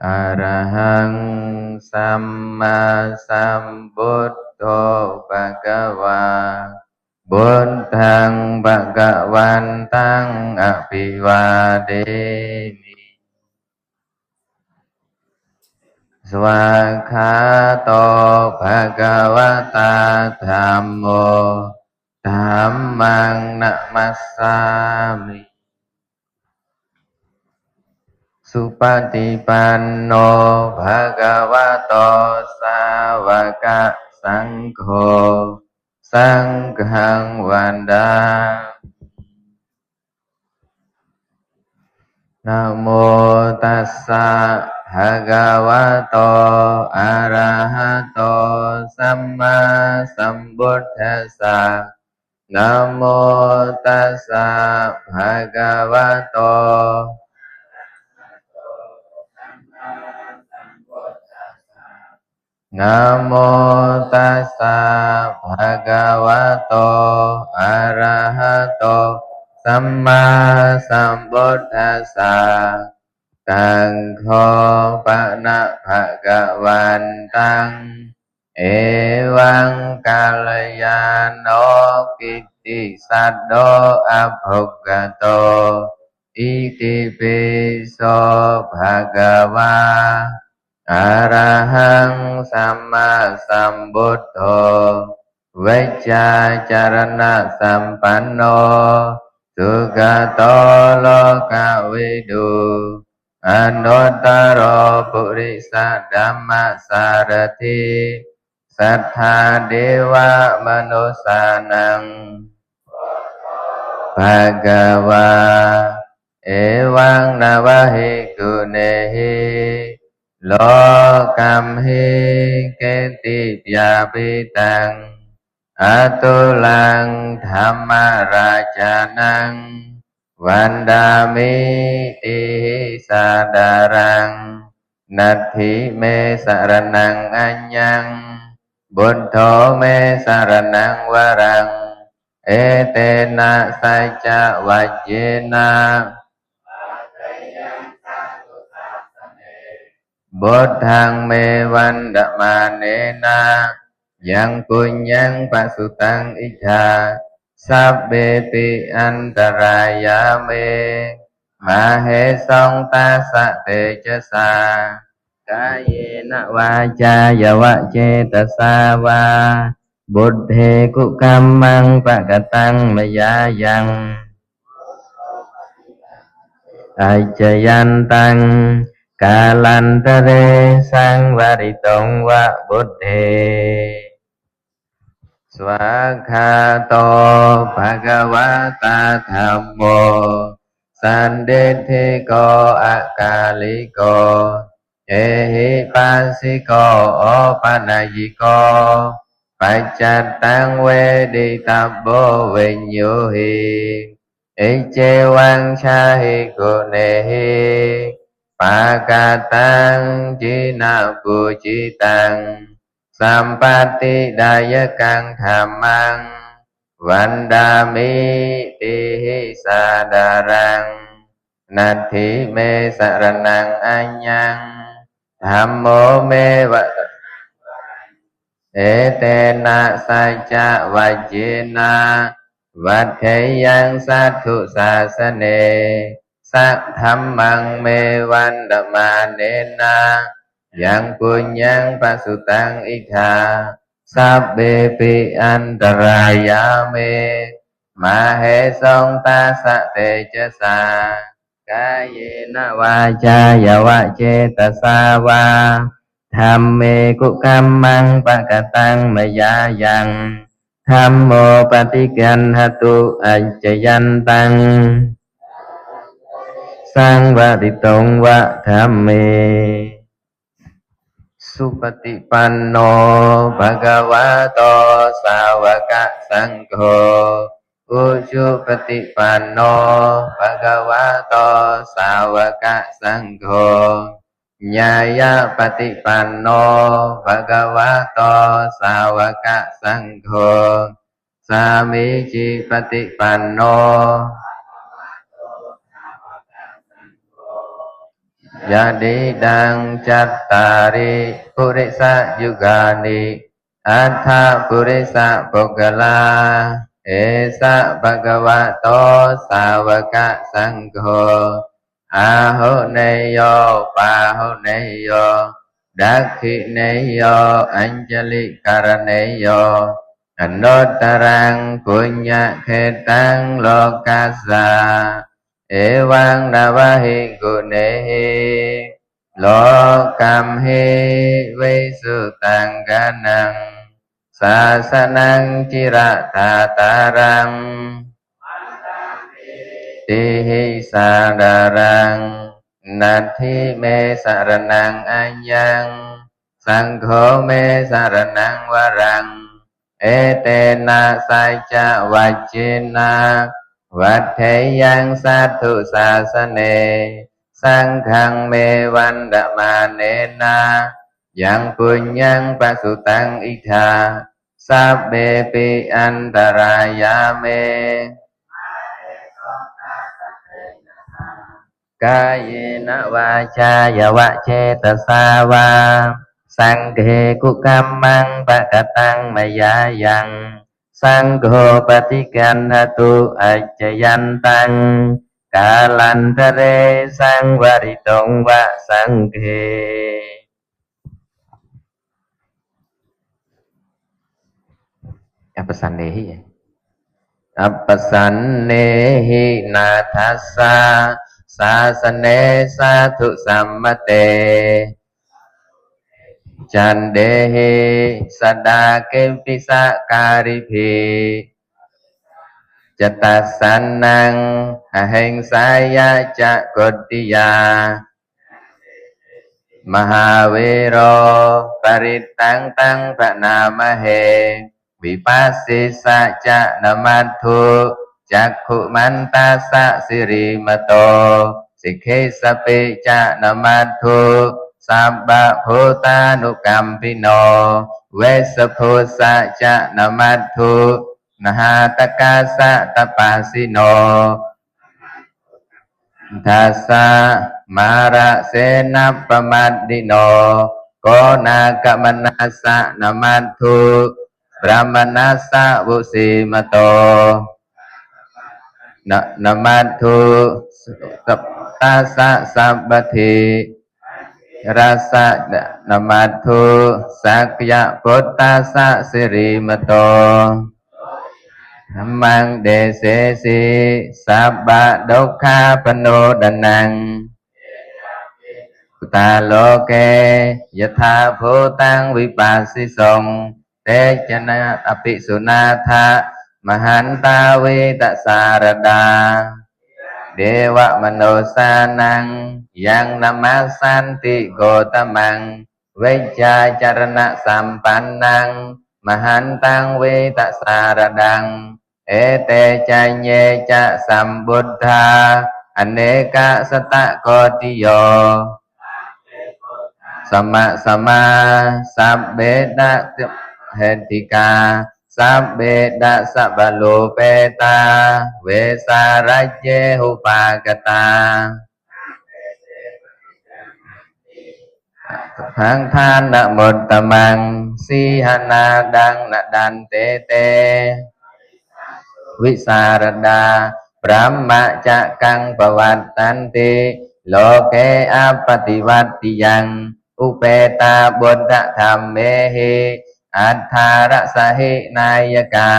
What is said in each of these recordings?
อะระหังสัมมาสัมพุทโธภะคะวาพุทธังภะคะวันตังอะภิวาเทมิสวากขาโตภะคะวะตาธัมโมธัมมังนะมัสสามิสุปฏิปันโนภะคะวะโตสาวกสังโฆสังฆังวันดานะโมตัสสะภะคะวะโตอะระหะโตสัมมาสัมพุทธัสสะนะโมตัสสะภะคะวะโตนะโมตัสสะภะคะวะโตอะระหะโตสัมมาสัมพุทธัสสะตังโฆปะนะภะคะวันตังเอวังกัลยาโนกิตติสัตโตอะภุคกโตอิติปิโสภะคะวาอะระหังสัมมาสัมพุทโธเวชชาจารณะสัมปันโนสุขโตโลกวิดูอนุตตรปุริสธัมมสารถิสัทธาเทวมนุสสานังภะคะวาเอวังนวะหิกุเนหิโลกัมหิเกติยาปิตังอตุลังธรรมราชานังวันดามิติสาดารังนัตถิเมสรนังอัญญังบุตโธเมสรนังวรังเอเตนะสัจจวัจเจนะบุตทังเมวันดมาเนนะยังปุญญังปัสสุตังอิจฉาสัพเบปิอันตรายาเมมาเหสงตาสะเตจสากายเนวาจายวะเจตสาวาบุตเทกุกัมมังปะกตังมยายังอาจยันตังกาลันตเรสังวริตงวะบุตเทสวากขาโตภะคะวะตาธัมโมสันเดธิโกอะกาลิโกเอหิปัสสิโกโอปัญญิโกปัจจัตตังเวดิตัพโบเวญโยหิเอเจวังชาหิกุเนหิปากาตังจินาปุจิตังสัมปัตติดายกังธรรมังวันดามิติหิสาดารังนัตถิเมสรนังอัญญังธัมโมเมวะเอเตนะสัจจวัจเจนะวัฏเทยังสัทธุสาสเนสัทธัมมังเมวันดมาเนนะยังปุญญังปัสสุตังอิทาสัพเบปิอันตรายาเมมาเหสงตาสะเตจสากายเนวาจายวะเจตสาวาธัมเมกุกัมมังปะกตังมยายังธัมโมปฏิกันหตุอัจจยันตังสังวริตงวะธัมเมสุปฏิปันโนภะคะวะโตสาวกสังโฆอุชุปฏิปันโนภะคะวะโตสาวกสังโฆญาญาปฏิปันโนภะคะวะโตสาวกสังโฆสามิจิปฏิปันโน ยาดิดังจัตตาริปุริสยุกานิอัฏฐปุริสปุกลาเอสะภะคะวะโตสาวกสังโฆอาหุเนยโยปาหุเนยโยดักขิเนยโยอัญจลิการเนยโยอนุตตรังปุญญเขตังโลกัสสะเอวังนาวะหิกุเนหิโลกัมหิวิสุตังกนังศาสนังจิระตาตารังติหิสาดารังนัตถิเมสารนังอัญญังสังโฆเมสารนังวรังเอเตนะสัจจะวัจจินาวัฏเทยังสัตถุสาสเนสังฆังเมวันดมาเนนะยังปุญญังปัสสุตังอิทาสัพเบปิอันตรายาเมกายเนวาจายวะเจตสาวาสังเฆกุกัมมังปะกตังมยายังสังโฆปฏิกันหตุอัจจยันตังกาลันทะเรสังวริตงวะสังเฆอัปปสันเนหิอัปปสันเนหินาทัสสะสาสเนสาธุสัมมเตจันเดหิสดาเกปิสะการิภิจตัสสันนังอหิงสายะจะกตติยามหาเวโรปริตตังตังพระนามเหวิปัสสิสะจะนมัตถุจักขุมันตาสะสิริมโตสิกขิสปิจะนมัตถุสัพพะโพธานุกัมปิโนเวสโพสะจะนมัตถุนหาตกาสะตปัสสิโนทัสสะมาระเสนะปมัดดิโนโกนากมนัสสะนมัตถุพระมนัสสะวุสิมโตนมัตถุสัพตัสสะสัพพทิรัสสะนมัตถุสักยะพุทธัสสะสิริมโตธัมมังเดเสสิสัพพะทุกขาปโนดนังอุตาโลเกยถาภูตังวิปัสสิสงเตจนะอภิสุนาทะมหันตาเวตสารดาเดวะมโนสานังยังนามาสันติโกตมังเวจาจารณะสัมปันนังมหันตังเวตสารดังเอเตจัญเยจะสัมบุทธาอเนกสตะโกติโยสมะสมาสัพเบดะเหติกาสัพเบดะสัพพโลเปตาเวสารัจเจหุปากตาพังทานนะมดตมังสีหนาดังนะดันเตเตวิสารดาพระมะจะกังปวัตตันติโลเกอปฏิวัติยังอุเปตาบุตตธรรมเมหิอัฏฐารสหินายกา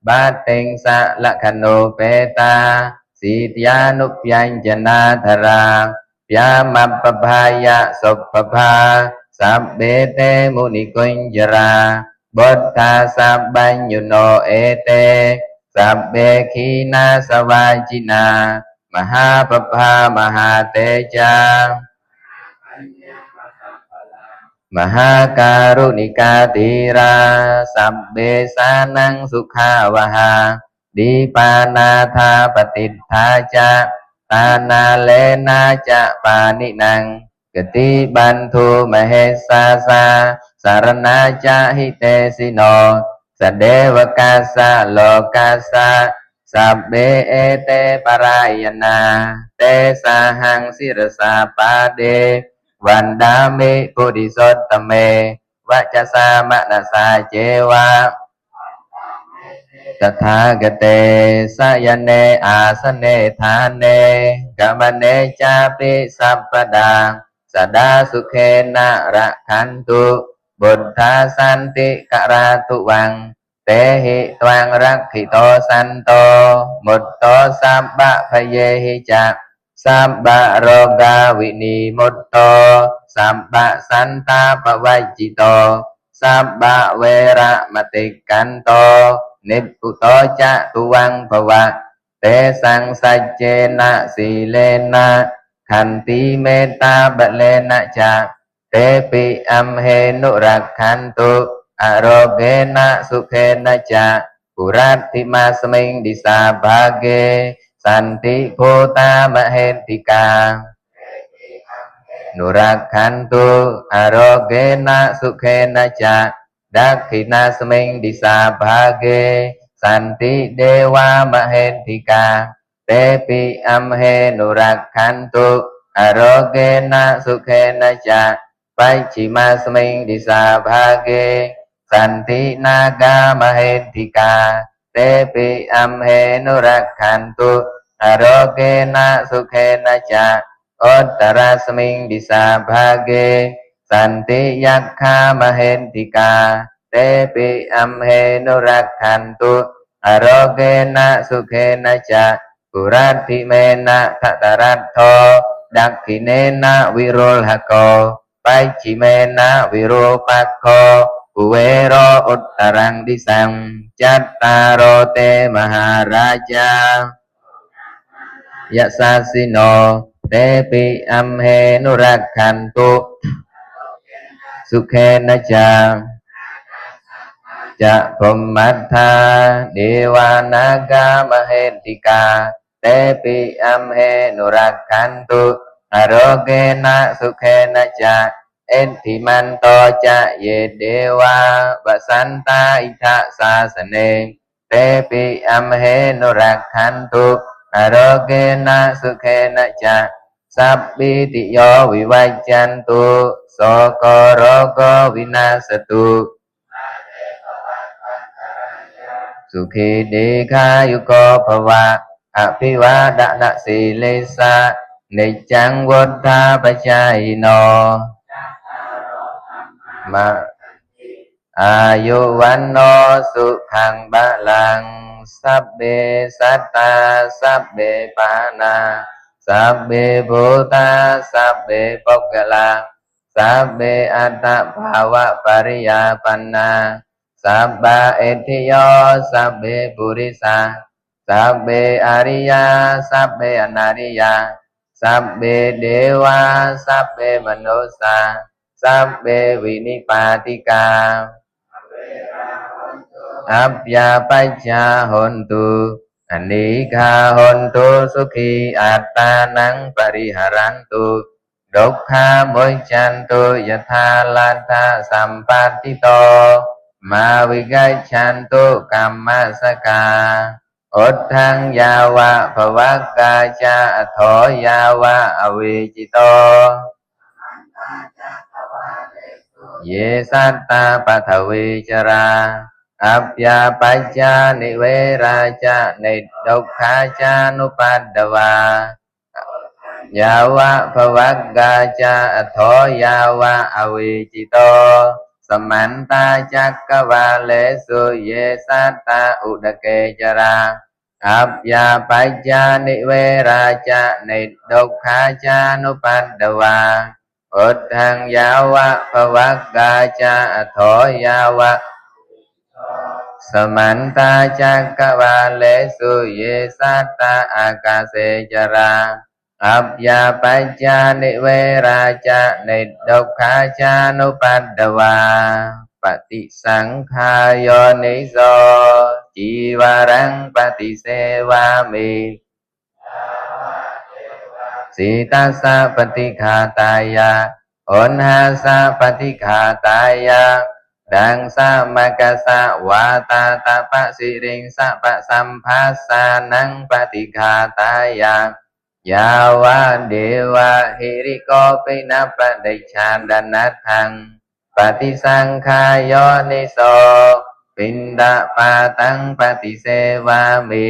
บาติงสะละคโนเปตาสิทยานุปยัญจนาธราปยามัปปภายะสุปภาสัพเบเตมุนิกุญจราบุตตาสัพบัญญูโนเอเตสัพเบขีนาสวาจินามหาปภามหาเตจามหาการุณิกาติราสัพเบสานังสุขาวหาดีปานาธาปฏิทาจะตานาเลนาจะปานินังกติบันทุมเหสาสาสารนาจะหิเตสิโนสเดวกาสะโลกาสะ สัพเบเอเตปรายนาเตสาหังสิรสาปาเดวันดามิปุริสตตเมวัจสามนัสสาเจวะตถาคเตสยเนอาสเนทานเนกัมเนจาปิสัพปดาสดาสุเขนะระคันตุบุทธาสันติกราตุวังเตหิตวังรักขิโตสันโตมุตโตสัพพะพเยหิจักสัพพะโรกาวินิมุตโตสัพพะสันตาปวัจจิโตสัพพะเวระมติกันโตนิพพุโตจะตุวังภวะเตสังสัจเจนะสีเลนะขันติเมตตาบะเลนะจะเตปิอัมเหนุรักขันตุอโรเกนะสุเขนะจะปุรัตติมาสมิงดิสาภาเกสันติโพตามเหติกานุรักขันตุอโรเกนะสุเขนะจะดักขินาสมิงดิสาภาเกสันติเดวามเหติกาเตปิอัมเหนุรักขันตุอโรเกนะสุเขนะจะปัจฉิมาสมิงดิสาภาเกสันตินากามเหติกาเตปิอัมเหนุรักขันตุอโรเกนะสุเขนะจะอุตตรสมิงดิสาภาเกสันติยัคขามเหติกาเตปิอัมเหนุรักขันตุอโรเกนะสุเขนะจะปุรัตถิเมนะทัตรัตโธดักขิเนนะวิโรลหโกปัจฉิเมนะวิโรปัคโคอุเวโรอุตตรังดิสังจัตตารโรเตมหาราชายะสาสิโนเตปิอัมเหนุรักขันตุสุเขนะจาจะพรหมัทธาเดวานากามเหติกาเตปิอัมเหนุรักขันตุอโรเกนะสุเขนะจาเอธิมันโตจะเยเดวาปสันตาอิทะสาสเนเตปิอัมเหนุรักขันตุอโรเกนะสุเขนะจาสัพพิติโยวิวัจจันตุโสโกโรโกวินาศตุสุขีดีคายุโกภวะอภิวาดนะสีเลสะนิจังวุฒาปจายโนมาอายุวันโนสุขังบาลังสัพเบสัตตาสัพเบปานาสัพเบภูตาสัพเบปุกกลาสัพเบอัตตภาวะปริยาปันนาสัพพะเอธิโยสัพเบปุริสาสัพเบอริยาสัพเบอนาริยาสัพเบเดวาสัพเบมนุสสาสัพเบวินิปาติกาอัพยาปัจจาหนตุอนิฆาหนตุสุขีอัตตานังปริหารันตุดุขามุจจันตุยถาลัทธาสัมปัตติโตมาวิกัจฉันตุกัมมัสกาอุทธังยาวะภวักกาจาโถยาวะอวิจิโตเยสัตตาปัทวิจราอัพยาปัจจานิเวราจานิดุขาจานุปัสสวายาวะภวักกาจาโถยาวะอวิจิโตสมันตาจักกวาเลสุเยสัตตาอุดเกจราอัพยาปัจจานิเวราจานิดุขาจานุปัสสวาอุทธังยาวะภวักกาจาโถยาวะสมันตาจักกวาเลสุเยสัตตาอากาเสจราอัพยาปัจจานิเวราจานิดุขาจานุปัสสวาปฏิสังขายโยนิโสจีวรังปฏิเสวามิสีตัสสะปฏิฆาตายะโอนหาสะปฏิฆาตายะ ดังสามกสะวาตาตาปะสิริงสัพสัมภัสสานังปฏิฆาตายายาวะเดวะหิริโกปินะปะดิชาดนัตถังปฏิสังขายโยนิโสปินดาปาตังปฏิเสวามิ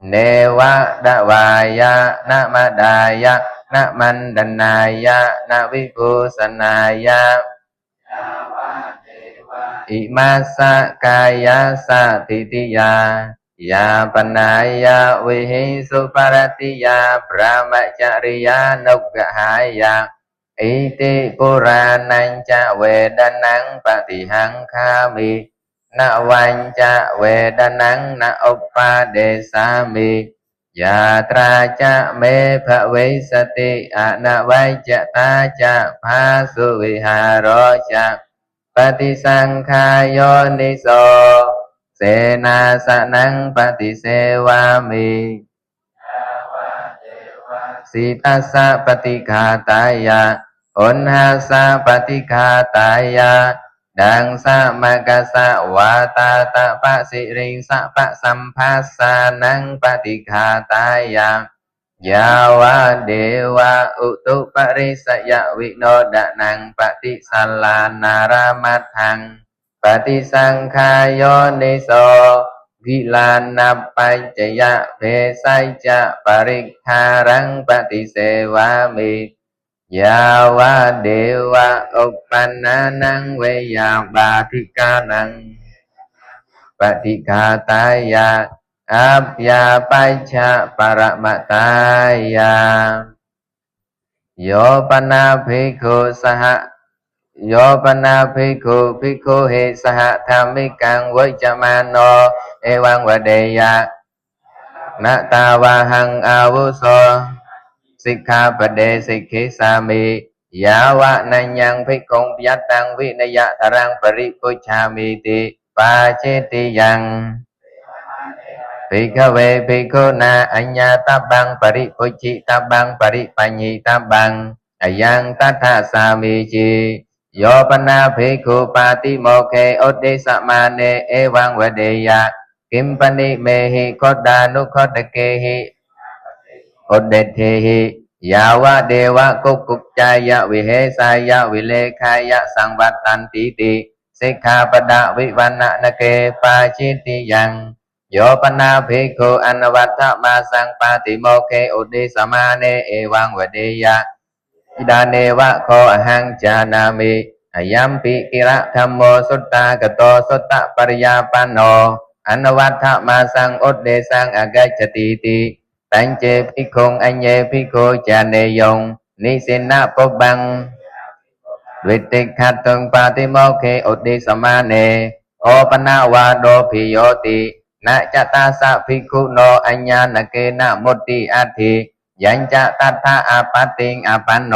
เนวะดะวายะนะมะดายะนะมันดนายะนะวิภูสนายะอิมาสะกายาสะทิติยายาปนายาวิหิสุปรติยาพระมจริยานุกหายาอิติปุรานัญจะเวดนังปฏิหังคามินะวันจะเวดนังนะอุปปาเดสามิยาตราจะเมภเวสติอนาวัยจะตาจะภาสุวิหารจะปฏิสังขายโยนิโสเสนาสนังปฏิเสวามิสีทัสสะปฏิฆาตายาอุณหาสะปฏิฆาตายาดังสามกัสสะวาตาตะปะสิริงสัพสัมภัสสานังปฏิฆาตายายาวะเดวะอุตุปริสยวิโนดะนังปฏิสัลลานารามัตถังปฏิสังขายโยนิโสวิลานัปปัจจยะเพสัจจะปริกขารังปฏิเสวามิยาวะเดวะอุปปันนานังเวยาบาทิกานังปฏิฆาตายาอัปยาปัจฉะปรมตายาโยปนาภิกขุสหโยปนาภิกขุภิกขุเหสหธรรมิกังวิจมาโนเอวังวเดยะนะตาวาหังอาวุโสสิกขาปเดสิกขิสามิยาวะนัญญังภิกขุยัตตังวินยะตรังปริปุชฌามิติปาเจติยังภิกขเวภิกขุนาอัญญาตับบังปริปุจิตับบังปริปัญญิตับบังอายังตัทธาสามิจิโยปนาภิกขุปาติโมเคอุดดิสมาเนเอวังวเดยะกิมปนิเมหิโคดานุโคตเกหิอุดเดเทหิยาวะเดวะกุกุจจายะวิเหสายะวิเลขายะสังวัตตันติติสิกขาปดะวิวันนะนเกปาจิตติยังโยปนาภิกขุอนวัตถมาสังปาติโมเคอุดิสมาเนเอวังวเดยะอิดาเนวะโคอหังจานามิอายัมปิกิระธัมโมสุตตากโตสุตตะปริยาปันโนอนวัตถมาสังอุดเดสังอกัจจติติตัญเจภิกขุอัญเยภิกขุจาเนยงนิสินะปุบังวิติขัตตุงปาติโมเคอุดิสมาเนโอปนาวาโดภิโยตินะจตาสะภิกขุโนอัญญานเกนะมุตติอัตถิยัญจะตัทธาอาปัตติงอาปันโน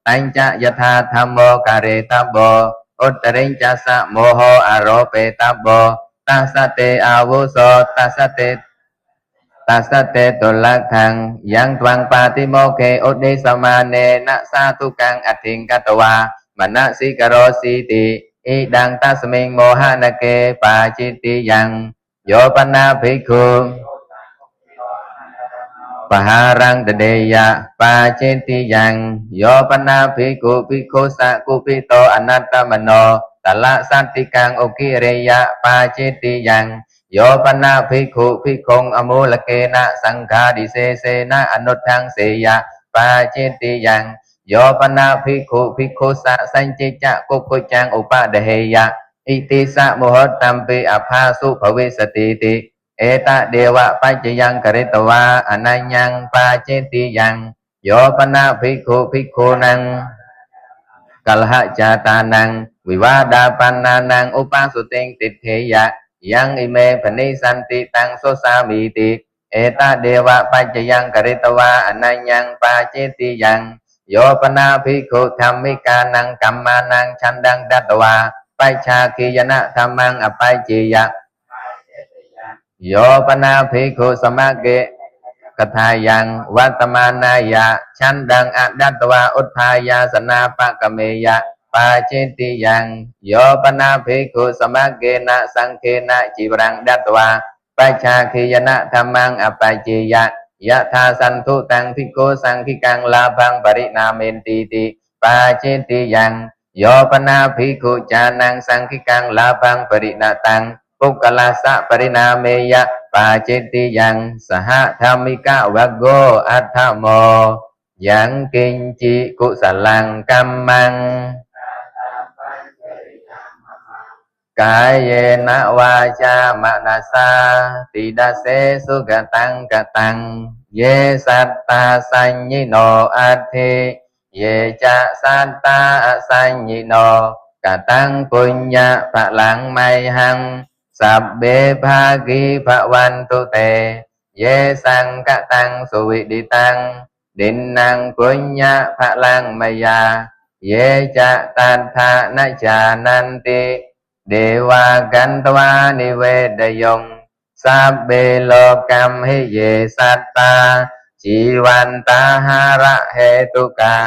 ตัญจะยถาธัมโมกะเรตับโบอุตริญจะสะโมโหอโรเปตับโบตัสสะเตอาวุโสตัสสะเตตุลักขังยังตวังปาติโมเคอุดิสมาเนนะสาธุกังอธิงกัตวามนสิกโรสีติอิดังตัสมิงโมหะนเกปาจิตติยังโยปนาภิกขุปหารังตเดยะปาจิตติยังโยปนาภิกขุภิกขุสักขุปิโตอนัตตมโนตละสัตติกังอุกิเรยะปาจิตติยังโยปนาภิกขุภิกขุอมูลเกนะสังฆาดิเสเสนะอนุทังเสยะปาจิตติยังโยปนาภิกขุภิกขุสัสัญจิจะกุกุจังอุปาเดเหยะอิติสะโมหตัมปิอภาสุภเวสติติเอตะเดวะปัจจยังกริตวาอนัญญังปาจิตติยังโยปนาภิกขุภิกขุนังกัลหะจาตานังวิวาดาปันนานังอุปาสุติงติเทยะยังอิเมปนิสันติตังโสสามิติเอตะเดวะปัจจยังกริตวาอนัญญังปาจิตติยังโยปนาภิกขุธัมมิกานังกัมมานังฉันดังดัตวาปัจฉาคียนะธัมมังอปัจจิยะโยปนาภิกขุสมะเกกทายังวัตมานายะฉันดังอดัตวาอุทายาสนาปะกะเมยะ ปาจิตติยังโยปนาภิกขุสมัคเกนะสังเคนะจิวรังดัตวาปัจฉาคียนะธรรมังอปัจเจยะยะธาสันทุตังภิกขุสังคิกังลาภังปรินาเมนติติปาจิตติยังโยปนาภิกขุจานังสังคิกังลาภังปรินาตังปุกลาสะปรินาเมยะปาจิตติยังสหธรรมิกะวะโกอัฏฐโมยังกินจิกุสลังกัมมังกายเยนะวาจามนัสสาติดาเสสุกตังกตังเยสัตตาสัญญิโนอัตถิเยจะสัตตาสัญญิโนกตังปุญญะภะลังไมหังสัพเบภาคีภวันตุเตเยสังกตังสุวิดิตังดินนังปุญญะภะลังมยาเยจะตัทธานะจานันติเดวากันตวานิเวดยงสัพเบโลกัมหิเยสัตตาชีวันตาหาระเหตุกา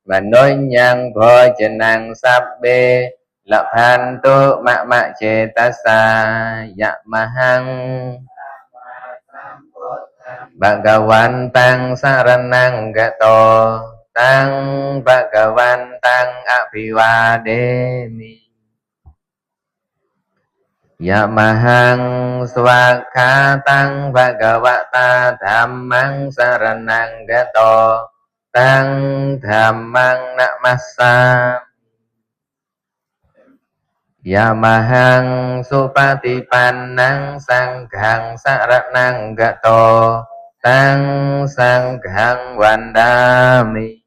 มนุญญังโภชนังสัพเบละพันตุมะมะเจตัสสายะมหังบะกวันตังสารนังกะโตตังบะกวันตังอภิวาเดมิยะมหังสวากขาตังภะคะวะตาธัมมังสรณังกะโตตังธัมมังนะมัสสายะมหังสุปฏิปันนังสังฆังสรณังกะโตตังสังฆังวันดามิ